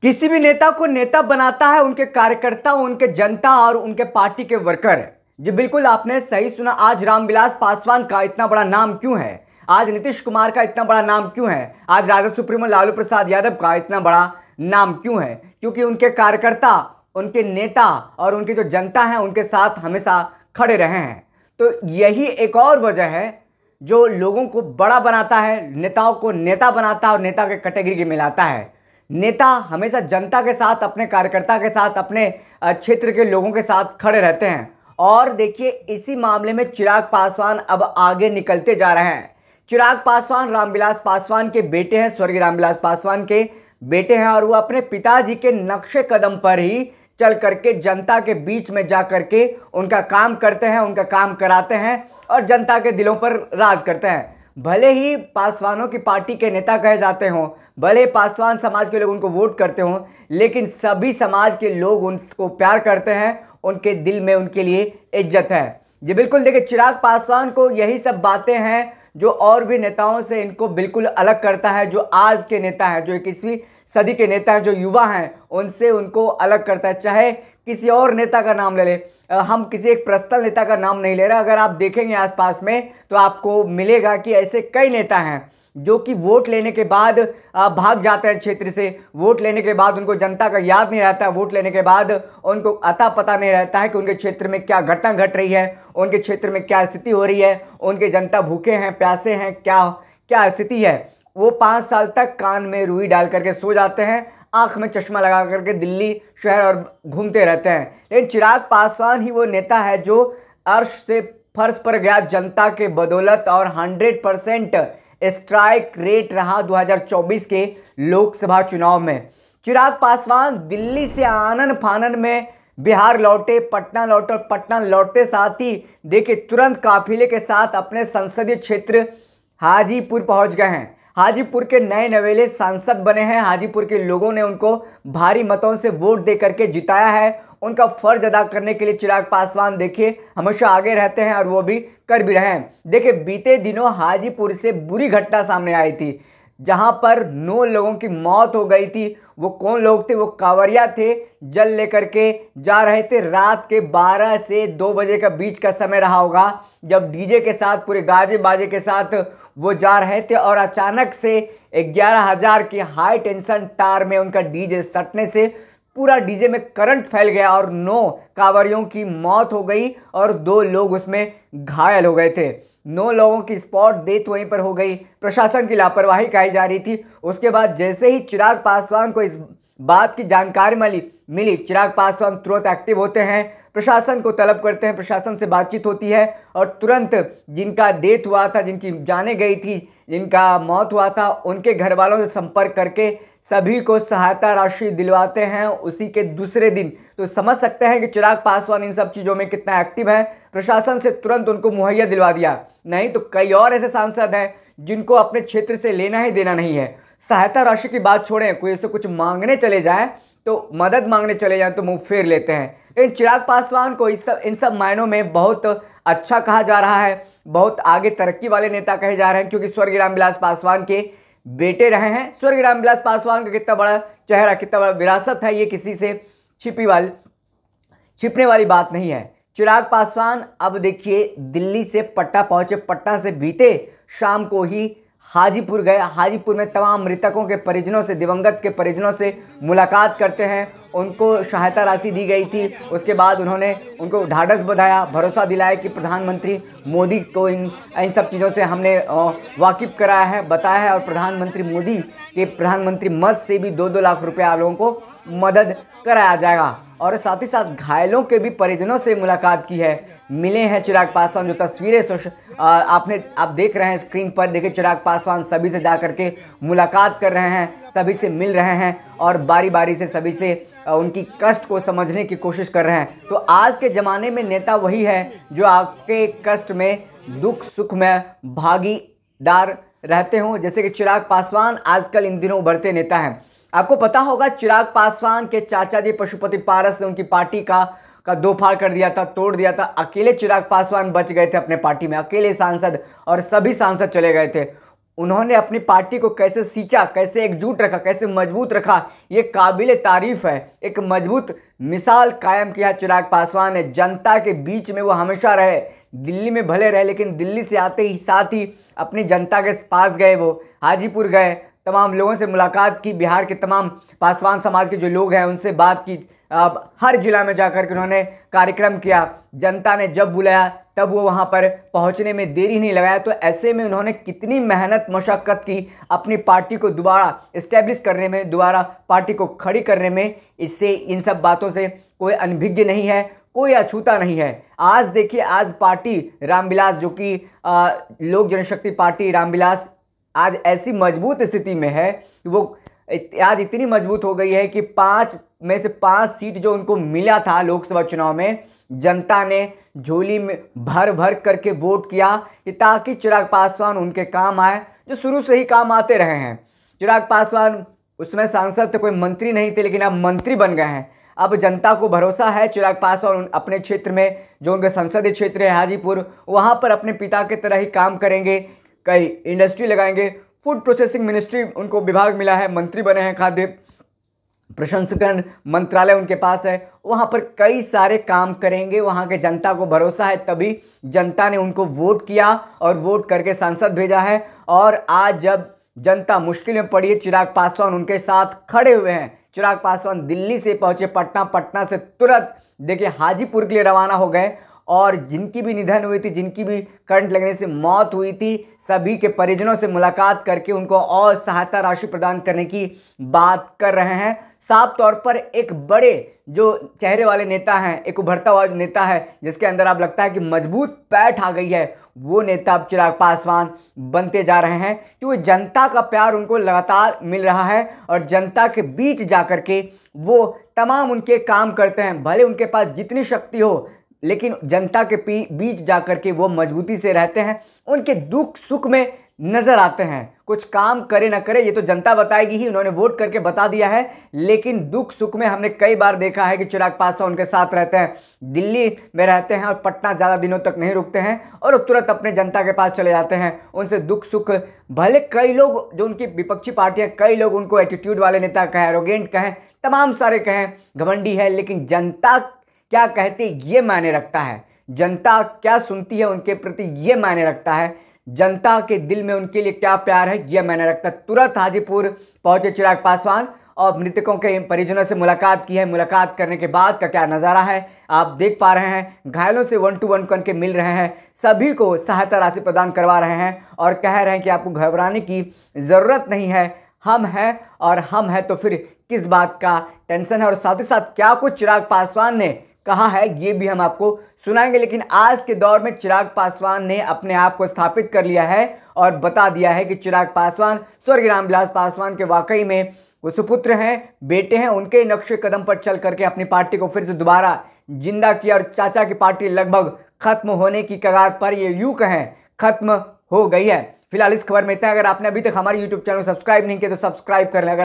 किसी भी नेता को नेता बनाता है उनके कार्यकर्ता, उनके जनता और उनके पार्टी के वर्कर। जी बिल्कुल, आपने सही सुना। आज रामविलास पासवान का इतना बड़ा नाम क्यों है? आज नीतीश कुमार का इतना बड़ा नाम क्यों है? आज राजद सुप्रीमो लालू प्रसाद यादव का इतना बड़ा नाम क्यों है? क्योंकि उनके कार्यकर्ता, उनके नेता और उनकी जो जनता है उनके साथ हमेशा खड़े रहे हैं। तो यही एक और वजह है जो लोगों को बड़ा बनाता है, नेताओं को नेता बनाता है और नेता के कैटेगरी में लाता है। नेता हमेशा जनता के साथ, अपने कार्यकर्ता के साथ, अपने क्षेत्र के लोगों के साथ खड़े रहते हैं। और देखिए, इसी मामले में चिराग पासवान अब आगे निकलते जा रहे हैं। चिराग पासवान रामविलास पासवान के बेटे हैं, स्वर्गीय रामविलास पासवान के बेटे हैं, और वो अपने पिताजी के नक्शे कदम पर ही चल करके जनता के बीच में जा करके उनका काम करते हैं, उनका काम कराते हैं और जनता के दिलों पर राज करते हैं। भले ही पासवानों की पार्टी के नेता कहे जाते हों, भले पासवान समाज के लोग उनको वोट करते हों, लेकिन सभी समाज के लोग उनको प्यार करते हैं, उनके दिल में उनके लिए इज्जत है। जी बिल्कुल, देखिए, चिराग पासवान को यही सब बातें हैं जो और भी नेताओं से इनको बिल्कुल अलग करता है। जो आज के नेता हैं, जो 21वीं सदी के नेता हैं, जो युवा हैं, उनसे उनको अलग करता है। चाहे किसी और नेता का नाम ले ले, हम किसी एक पर्सनल नेता का नाम नहीं ले रहे। अगर आप देखेंगे आसपास में तो आपको मिलेगा कि ऐसे कई नेता हैं जो कि वोट लेने के बाद भाग जाते हैं क्षेत्र से। वोट लेने के बाद उनको जनता का याद नहीं रहता है, वोट लेने के बाद उनको अता पता नहीं रहता है कि उनके क्षेत्र में क्या घटना घट रही है, उनके क्षेत्र में क्या स्थिति हो रही है, उनके जनता भूखे हैं, प्यासे हैं, क्या क्या स्थिति है। वो 5 साल तक कान में रुई डाल करके सो जाते हैं, आंख में चश्मा लगा करके दिल्ली शहर और घूमते रहते हैं। लेकिन चिराग पासवान ही वो नेता है जो अर्श से फर्श पर गया जनता के बदौलत और 100% स्ट्राइक रेट रहा 2024 के लोकसभा चुनाव में। चिराग पासवान दिल्ली से आनन फानन में बिहार लौटे, पटना लौटे और पटना लौटते साथ ही देखिए तुरंत काफिले के साथ अपने संसदीय क्षेत्र हाजीपुर पहुंच गए हैं। हाजीपुर के नए नवेले सांसद बने हैं। हाजीपुर के लोगों ने उनको भारी मतों से वोट दे करके जिताया है। उनका फर्ज अदा करने के लिए चिराग पासवान देखिए हमेशा आगे रहते हैं और वो भी कर भी रहे हैं। देखिए, बीते दिनों हाजीपुर से बुरी घटना सामने आई थी जहां पर 9 लोगों की मौत हो गई थी। वो कौन लोग थे? वो कांवरिया थे, जल लेकर के जा रहे थे। रात के 12 से 2 बजे का बीच का समय रहा होगा जब डीजे के साथ, पूरे गाजे बाजे के साथ वो जा रहे थे और अचानक से 11,000 की हाई टेंशन तार में उनका डीजे सटने से पूरा डीजे में करंट फैल गया और 9 कांवरियों की मौत हो गई और 2 लोग उसमें घायल हो गए थे। 9 लोगों की स्पॉट डेथ वहीं पर हो गई। प्रशासन की लापरवाही कही जा रही थी। उसके बाद जैसे ही चिराग पासवान को इस बात की जानकारी मिली, चिराग पासवान तुरंत एक्टिव होते हैं, प्रशासन को तलब करते हैं, प्रशासन से बातचीत होती है और तुरंत जिनका डेथ हुआ था, जिनकी जाने गई थी, जिनका मौत हुआ था, उनके घर वालों से संपर्क करके सभी को सहायता राशि दिलवाते हैं उसी के दूसरे दिन। तो समझ सकते हैं कि चिराग पासवान इन सब चीज़ों में कितना एक्टिव है। प्रशासन से तुरंत उनको मुहैया दिलवा दिया। नहीं तो कई और ऐसे सांसद हैं जिनको अपने क्षेत्र से लेना ही देना नहीं है। सहायता राशि की बात छोड़ें, कोई ऐसे कुछ मांगने चले जाए तो, मदद मांगने चले जाए तो मुंह फेर लेते हैं। लेकिन चिराग पासवान को इन सब मायनों में बहुत अच्छा कहा जा रहा है, बहुत आगे तरक्की वाले नेता कहे जा रहे हैं, क्योंकि स्वर्गीय रामविलास पासवान के बेटे रहे हैं। स्वर्गीय रामविलास पासवान का कितना बड़ा चेहरा, कितना बड़ा विरासत है, ये किसी से छिपने वाली बात नहीं है। चिराग पासवान अब देखिए दिल्ली से पटना पहुंचे, पटना से बीते शाम को ही हाजीपुर गए। हाजीपुर में तमाम मृतकों के परिजनों से, दिवंगत के परिजनों से मुलाकात करते हैं, उनको सहायता राशि दी गई थी। उसके बाद उन्होंने उनको ढाढ़स बंधाया, भरोसा दिलाया कि प्रधानमंत्री मोदी को इन सब चीज़ों से हमने वाकिफ़ कराया है, बताया है और प्रधानमंत्री मोदी के प्रधानमंत्री मद से भी 2-2 लाख रुपए आप लोगों को मदद कराया जाएगा। और साथ ही साथ घायलों के भी परिजनों से मुलाकात की है, मिले हैं चिराग पासवान। जो तस्वीरें आप देख रहे हैं स्क्रीन पर, देखिए चिराग पासवान सभी से जा करके मुलाकात कर रहे हैं, सभी से मिल रहे हैं और बारी बारी से सभी से उनकी कष्ट को समझने की कोशिश कर रहे हैं। तो आज के ज़माने में नेता वही है जो आपके कष्ट में, दुख सुख में भागीदार रहते हों, जैसे कि चिराग पासवान आजकल इन दिनों उभरते नेता हैं। आपको पता होगा चिराग पासवान के चाचा जी पशुपति पारस ने उनकी पार्टी का 2 फाड़ कर दिया था, तोड़ दिया था। अकेले चिराग पासवान बच गए थे अपने पार्टी में, अकेले सांसद, और सभी सांसद चले गए थे। उन्होंने अपनी पार्टी को कैसे सींचा, कैसे एकजुट रखा, कैसे मजबूत रखा, ये काबिल तारीफ है। एक मजबूत मिसाल कायम किया चिराग पासवान ने। जनता के बीच में वो हमेशा रहे, दिल्ली में भले रहे लेकिन दिल्ली से आते ही साथ ही अपनी जनता के पास गए, वो हाजीपुर गए, तमाम लोगों से मुलाकात की, बिहार के तमाम पासवान समाज के जो लोग हैं उनसे बात की। अब हर जिला में जाकर के उन्होंने कार्यक्रम किया। जनता ने जब बुलाया तब वो वहाँ पर पहुँचने में देरी नहीं लगाया। तो ऐसे में उन्होंने कितनी मेहनत मशक्क़त की अपनी पार्टी को दोबारा इस्टेब्लिश करने में, दोबारा पार्टी को खड़ी करने में। इससे इन सब बातों से कोई अनभिज्ञ नहीं है, कोई अछूता नहीं है। आज देखिए, आज पार्टी रामविलास जो कि लोक जनशक्ति पार्टी रामविलास आज ऐसी मजबूत स्थिति में है कि वो आज इतनी मजबूत हो गई है कि 5 में से 5 सीट जो उनको मिला था लोकसभा चुनाव में, जनता ने झोली में भर भर करके वोट किया कि ताकि चिराग पासवान उनके काम आए, जो शुरू से ही काम आते रहे हैं। चिराग पासवान उसमें सांसद थे, कोई मंत्री नहीं थे, लेकिन अब मंत्री बन गए हैं। अब जनता को भरोसा है चिराग पासवान अपने क्षेत्र में, जो उनके संसदीय क्षेत्र है हाजीपुर, वहाँ पर अपने पिता की तरह ही काम करेंगे। कई इंडस्ट्री लगाएंगे, फूड प्रोसेसिंग मिनिस्ट्री उनको विभाग मिला है, मंत्री बने हैं, खाद्य प्रसंस्करण मंत्रालय उनके पास है, वहाँ पर कई सारे काम करेंगे। वहाँ के जनता को भरोसा है, तभी जनता ने उनको वोट किया और वोट करके सांसद भेजा है। और आज जब जनता मुश्किल में पड़ी है, चिराग पासवान उनके साथ खड़े हुए हैं। चिराग पासवान दिल्ली से पहुँचे पटना, पटना से तुरंत देखिए हाजीपुर के लिए रवाना हो गए। और जिनकी भी निधन हुई थी, जिनकी भी करंट लगने से मौत हुई थी, सभी के परिजनों से मुलाकात करके उनको और सहायता राशि प्रदान करने की बात कर रहे हैं। साफ तौर पर एक बड़े जो चेहरे वाले नेता हैं, एक उभरता हुआ नेता है जिसके अंदर अब लगता है कि मजबूत पैठ आ गई है, वो नेता अब चिराग पासवान बनते जा रहे हैं, क्योंकि जनता का प्यार उनको लगातार मिल रहा है और जनता के बीच जाकर के वो तमाम उनके काम करते हैं। भले उनके पास जितनी शक्ति हो, लेकिन जनता के बीच जाकर के वो मजबूती से रहते हैं, उनके दुख सुख में नजर आते हैं। कुछ काम करे ना करे ये तो जनता बताएगी ही, उन्होंने वोट करके बता दिया है, लेकिन दुख सुख में हमने कई बार देखा है कि चिराग पासवान उनके साथ रहते हैं। दिल्ली में रहते हैं और पटना ज़्यादा दिनों तक नहीं रुकते हैं और तुरंत अपने जनता के पास चले जाते हैं, उनसे दुख सुख। भले कई लोग जो उनकी विपक्षी पार्टियाँ, कई लोग उनको एटीट्यूड वाले नेता कहें, एरोगेंट कहें, तमाम सारे कहें, घमंडी है, लेकिन जनता क्या कहती है ये मायने रखता है। जनता क्या सुनती है उनके प्रति ये मायने रखता है। जनता के दिल में उनके लिए क्या प्यार है ये मायने रखता है। तुरंत हाजीपुर पहुंचे चिराग पासवान और मृतकों के परिजनों से मुलाकात की है। मुलाकात करने के बाद का क्या नज़ारा है आप देख पा रहे हैं। घायलों से 1-to-1 करके मिल रहे हैं, सभी को सहायता राशि प्रदान करवा रहे हैं और कह रहे हैं कि आपको घबराने की ज़रूरत नहीं है, हम हैं और हम हैं तो फिर किस बात का टेंशन है। और साथ ही साथ क्या कुछ चिराग पासवान ने कहा है ये भी हम आपको सुनाएंगे। लेकिन आज के दौर में चिराग पासवान ने अपने आप को स्थापित कर लिया है और बता दिया है कि चिराग पासवान स्वर्गीय रामविलास पासवान के वाकई में वो सुपुत्र हैं, बेटे हैं। उनके नक्शे कदम पर चल करके अपनी पार्टी को फिर से दोबारा जिंदा किया और चाचा की पार्टी लगभग खत्म होने की कगार पर, ये यूं कहें खत्म हो गई है। फिलहाल इस खबर में इतना। अगर आपने अभी तक हमारे YouTube चैनल सब्सक्राइब नहीं किया तो सब्सक्राइब कर लें।